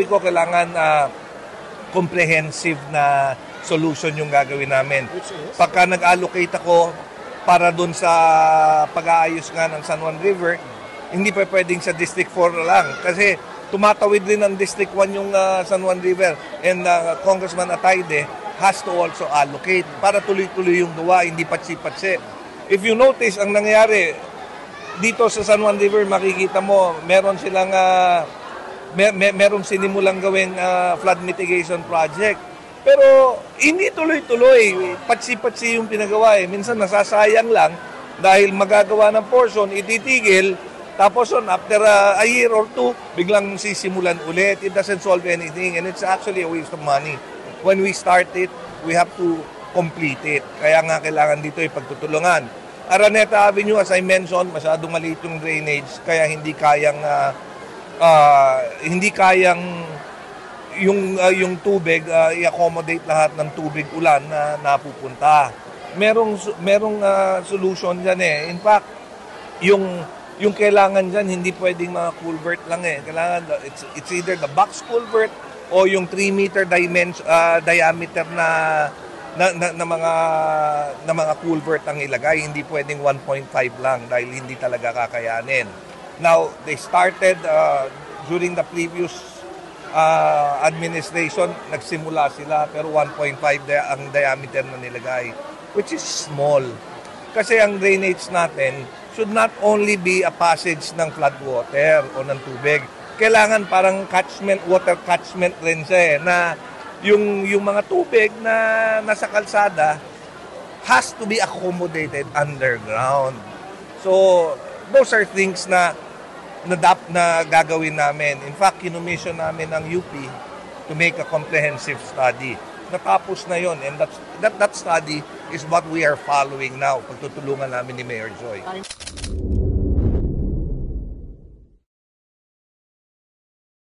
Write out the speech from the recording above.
ko kailangan comprehensive na solution yung gagawin namin. Pagka nag-allocate ako para dun sa pag-aayos nga ng San Juan River, hindi pa pwedeng sa District 4 lang. Kasi tumatawid rin ng District 1 yung San Juan River. And Congressman Atayde has to also allocate para tuloy-tuloy yung gawa, hindi patsi-patsi. If you notice, ang nangyayari dito sa San Juan River, makikita mo, meron silang meron sinimulang gawing flood mitigation project. Pero hindi tuloy-tuloy, patsi-patsi yung pinagawa eh. Minsan nasasayang lang dahil magagawa ng portion, ititigil, tapos after a year or two, biglang sisimulan ulit. It doesn't solve anything and it's actually a waste of money. When we start it, we have to complete it. Kaya nga kailangan dito pagtutulungan. Araneta Avenue, as I mentioned, masyadong maliit yung drainage, kaya hindi kayang yung tubig i-accommodate lahat ng tubig ulan na napupunta. Merong solution diyan eh. In fact, yung kailangan diyan hindi pwedeng mga culvert lang eh. Kailangan it's either the box culvert o yung 3-meter diameter na mga culvert ang ilagay. Hindi pwedeng 1.5 lang dahil hindi talaga kakayanin. Now, they started during the previous administration, nagsimula sila pero 1.5 ang diameter na nilagay, which is small. Kasi ang drainage natin should not only be a passage ng flood water o ng tubig. Kailangan parang water catchment rin siya eh, na yung mga tubig na nasa kalsada has to be accommodated underground. So, those are things na gagawin namin. In fact, kinumission namin ang UP to make a comprehensive study. Natapos na yon and that study is what we are following now. Pagtutulungan namin ni Mayor Joy.